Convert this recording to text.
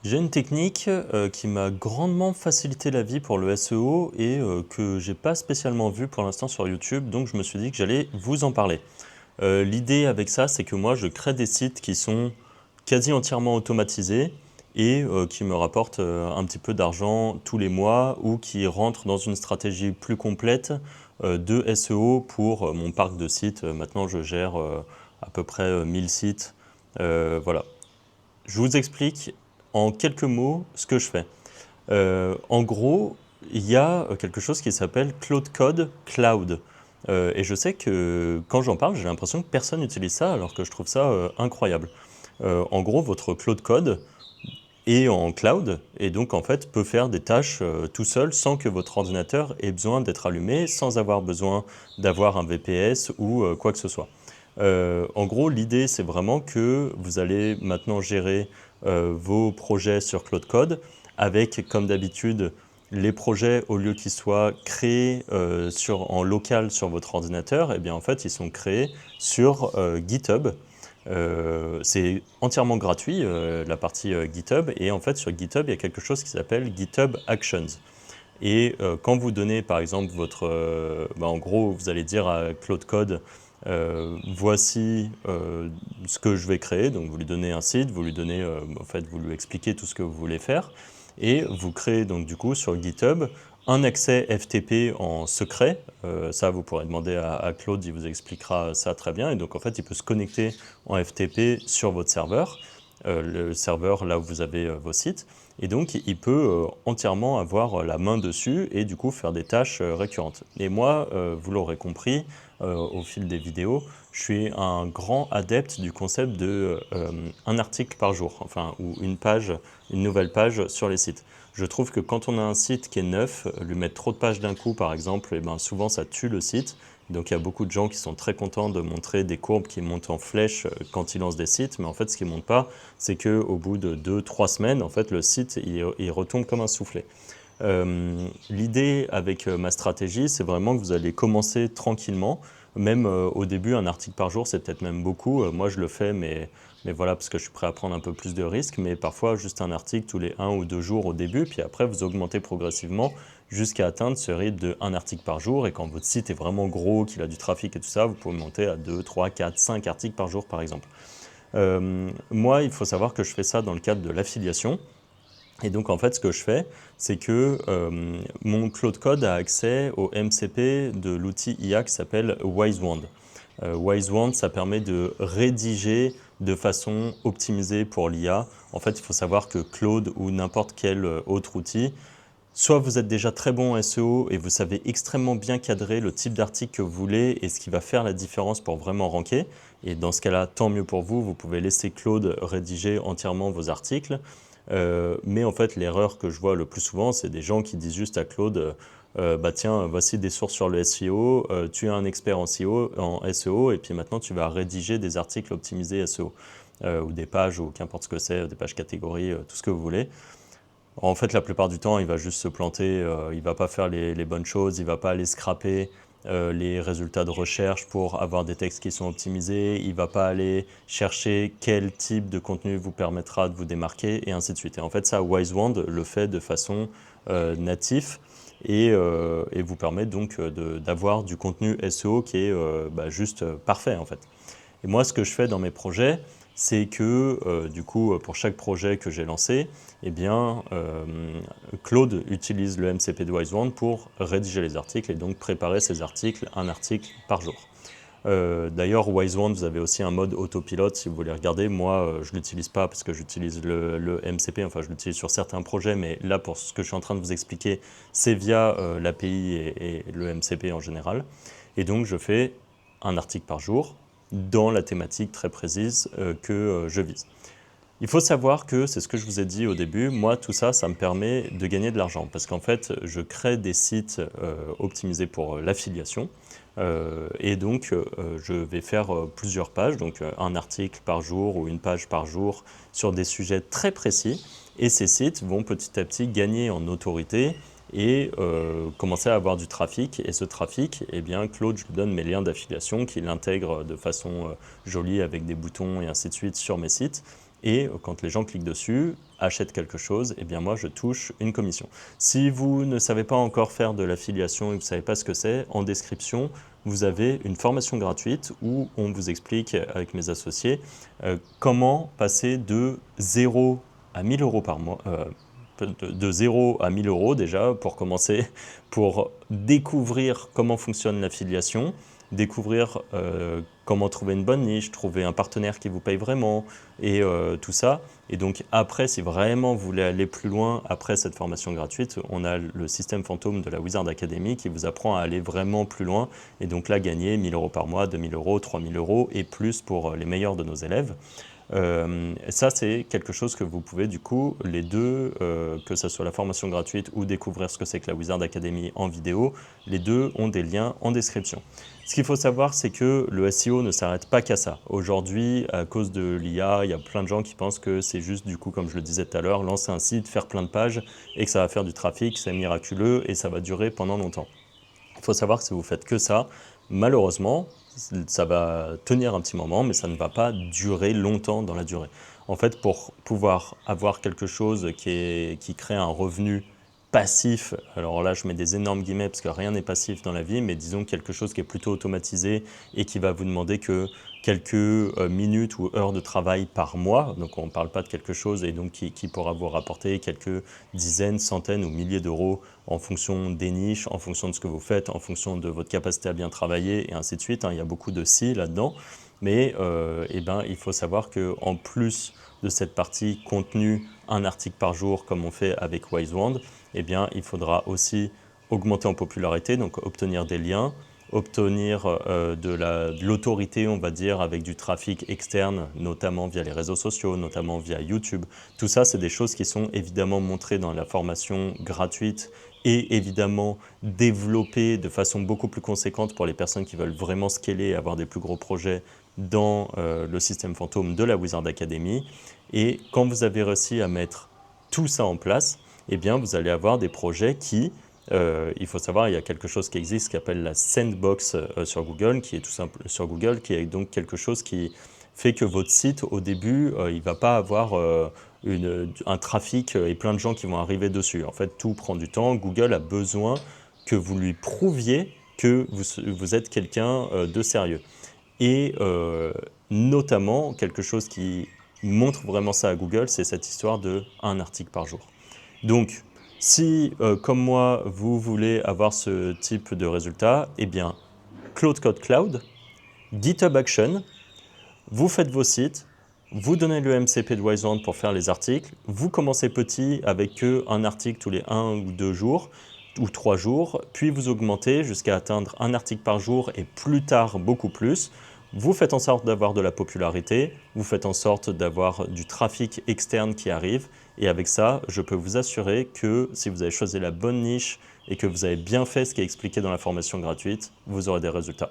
J'ai une technique qui m'a grandement facilité la vie pour le SEO et que j'ai pas spécialement vu pour l'instant sur YouTube, donc je me suis dit que j'allais vous en parler. L'idée avec ça, c'est que moi, je crée des sites qui sont quasi entièrement automatisés et qui me rapportent un petit peu d'argent tous les mois ou qui rentrent dans une stratégie plus complète de SEO pour mon parc de sites. Maintenant, je gère à peu près 1000 sites. Voilà. Je vous explique en quelques mots ce que je fais. En gros, il y a quelque chose qui s'appelle Claude Code Cloud. Et je sais que quand j'en parle, j'ai l'impression que personne n'utilise ça, alors que je trouve ça incroyable. En gros, votre Claude Code est en cloud et donc en fait peut faire des tâches tout seul sans que votre ordinateur ait besoin d'être allumé, sans avoir besoin d'avoir un VPS ou quoi que ce soit. En gros, l'idée, c'est vraiment que vous allez maintenant gérer vos projets sur Claude Code avec, comme d'habitude, les projets, au lieu qu'ils soient créés en local sur votre ordinateur, eh bien, en fait, ils sont créés sur GitHub. C'est entièrement gratuit, la partie GitHub. Et en fait, sur GitHub, il y a quelque chose qui s'appelle GitHub Actions. Et quand vous donnez par exemple en gros, vous allez dire à Claude Code, voici ce que je vais créer. Donc vous lui donnez un site, vous lui donnez, en fait, vous lui expliquez tout ce que vous voulez faire. Et vous créez donc du coup sur GitHub un accès FTP en secret. Ça, vous pourrez demander à Claude, il vous expliquera ça très bien. Et donc en fait, il peut se connecter en FTP sur votre serveur, le serveur là où vous avez vos sites. Et donc, il peut entièrement avoir la main dessus et du coup faire des tâches récurrentes. Et moi, vous l'aurez compris au fil des vidéos, je suis un grand adepte du concept de un article par jour, enfin, ou une page, une nouvelle page sur les sites. Je trouve que quand on a un site qui est neuf, lui mettre trop de pages d'un coup, par exemple, et ben souvent ça tue le site. Donc il y a beaucoup de gens qui sont très contents de montrer des courbes qui montent en flèche quand ils lancent des sites, mais en fait ce qui ne monte pas, c'est qu'au bout de 2, 3 semaines, en fait le site il retombe comme un soufflet. L'idée avec ma stratégie, c'est vraiment que vous allez commencer tranquillement. Même au début, un article par jour, c'est peut-être même beaucoup. Moi, je le fais, mais voilà, parce que je suis prêt à prendre un peu plus de risques. Mais parfois, juste un article tous les 1 ou 2 jours au début. Puis après, vous augmentez progressivement jusqu'à atteindre ce rythme de un article par jour. Et quand votre site est vraiment gros, qu'il a du trafic et tout ça, vous pouvez monter à 2, 3, 4, 5 articles par jour, par exemple. Moi, il faut savoir que je fais ça dans le cadre de l'affiliation. Et donc en fait, ce que je fais, c'est que mon Claude Code a accès au MCP de l'outil IA qui s'appelle WiseWand. WiseWand, ça permet de rédiger de façon optimisée pour l'IA. En fait, il faut savoir que Claude ou n'importe quel autre outil, soit vous êtes déjà très bon en SEO et vous savez extrêmement bien cadrer le type d'article que vous voulez et ce qui va faire la différence pour vraiment ranker. Et dans ce cas-là, tant mieux pour vous, vous pouvez laisser Claude rédiger entièrement vos articles. Mais en fait, l'erreur que je vois le plus souvent, c'est des gens qui disent juste à Claude, bah tiens, voici des sources sur le SEO, tu es un expert en SEO, et puis maintenant tu vas rédiger des articles optimisés SEO, ou des pages, ou qu'importe ce que c'est, des pages catégories, tout ce que vous voulez. En fait, la plupart du temps, il va juste se planter, il va pas faire les bonnes choses, il va pas aller scraper les résultats de recherche pour avoir des textes qui sont optimisés, il va pas aller chercher quel type de contenu vous permettra de vous démarquer, et ainsi de suite. Et en fait, ça, WiseWand le fait de façon native et vous permet donc d'avoir du contenu SEO qui est juste parfait, en fait. Et moi, ce que je fais dans mes projets, c'est que du coup, pour chaque projet que j'ai lancé, eh bien, Claude utilise le MCP de WiseWand pour rédiger les articles et donc préparer ces articles, un article par jour. D'ailleurs, WiseWand, vous avez aussi un mode autopilote si vous voulez regarder. Moi, je ne l'utilise pas parce que j'utilise le MCP, enfin je l'utilise sur certains projets, mais là, pour ce que je suis en train de vous expliquer, c'est via l'API et le MCP en général. Et donc, je fais un article par jour dans la thématique très précise que je vise. Il faut savoir que, c'est ce que je vous ai dit au début, moi tout ça, ça me permet de gagner de l'argent parce qu'en fait, je crée des sites optimisés pour l'affiliation et donc je vais faire plusieurs pages, donc un article par jour ou une page par jour sur des sujets très précis et ces sites vont petit à petit gagner en autorité et commencer à avoir du trafic. Et ce trafic, eh bien, Claude, je lui donne mes liens d'affiliation qu'il intègre de façon jolie avec des boutons et ainsi de suite sur mes sites. et quand les gens cliquent dessus, achètent quelque chose, eh bien moi je touche une commission. Si vous ne savez pas encore faire de l'affiliation et que vous ne savez pas ce que c'est, en description, vous avez une formation gratuite où on vous explique avec mes associés comment passer de 0 à 1000 euros par mois, de 0 à 1000 euros déjà pour commencer, pour découvrir comment fonctionne l'affiliation, découvrir comment trouver une bonne niche, trouver un partenaire qui vous paye vraiment et tout ça. Et donc après, si vraiment vous voulez aller plus loin, après cette formation gratuite, on a le système fantôme de la Wizard Academy qui vous apprend à aller vraiment plus loin et donc là gagner 1000 euros par mois, 2000 euros, 3000 euros et plus pour les meilleurs de nos élèves. Ça, c'est quelque chose que vous pouvez, du coup, les deux, que ce soit la formation gratuite ou découvrir ce que c'est que la Wizard Academy en vidéo, les deux ont des liens en description. Ce qu'il faut savoir, c'est que le SEO ne s'arrête pas qu'à ça. Aujourd'hui, à cause de l'IA, il y a plein de gens qui pensent que c'est juste, du coup, comme je le disais tout à l'heure, lancer un site, faire plein de pages et que ça va faire du trafic, c'est miraculeux et ça va durer pendant longtemps. Il faut savoir que si vous faites que ça, malheureusement, ça va tenir un petit moment, mais ça ne va pas durer longtemps dans la durée. En fait, pour pouvoir avoir quelque chose qui crée un revenu passif, alors là je mets des énormes guillemets parce que rien n'est passif dans la vie, mais disons quelque chose qui est plutôt automatisé et qui va vous demander que quelques minutes ou heures de travail par mois, donc on ne parle pas de quelque chose et donc qui pourra vous rapporter quelques dizaines, centaines ou milliers d'euros en fonction des niches, en fonction de ce que vous faites, en fonction de votre capacité à bien travailler et ainsi de suite. Il y a beaucoup de si là-dedans, mais il faut savoir qu'en plus de cette partie contenu, un article par jour comme on fait avec WiseWand, il faudra aussi augmenter en popularité, donc obtenir des liens, obtenir de l'autorité, on va dire, avec du trafic externe, notamment via les réseaux sociaux, notamment via YouTube. Tout ça, c'est des choses qui sont évidemment montrées dans la formation gratuite et évidemment développées de façon beaucoup plus conséquente pour les personnes qui veulent vraiment scaler et avoir des plus gros projets dans le système fantôme de la Wizard Academy. Et quand vous avez réussi à mettre tout ça en place, vous allez avoir des projets qui, il faut savoir, il y a quelque chose qui existe qui s'appelle la Sandbox sur Google, qui est tout simple sur Google, qui est donc quelque chose qui fait que votre site, au début, il ne va pas avoir un trafic et plein de gens qui vont arriver dessus. En fait, tout prend du temps. Google a besoin que vous lui prouviez que vous êtes quelqu'un de sérieux. Et notamment, quelque chose qui montre vraiment ça à Google, c'est cette histoire de un article par jour. Donc, si, comme moi, vous voulez avoir ce type de résultat, Claude Code Cloud, GitHub Action, vous faites vos sites, vous donnez le MCP de WiseWand pour faire les articles, vous commencez petit avec un article tous les 1 ou 2 jours, ou 3 jours, puis vous augmentez jusqu'à atteindre un article par jour et plus tard beaucoup plus. Vous faites en sorte d'avoir de la popularité, vous faites en sorte d'avoir du trafic externe qui arrive et avec ça, je peux vous assurer que si vous avez choisi la bonne niche et que vous avez bien fait ce qui est expliqué dans la formation gratuite, vous aurez des résultats.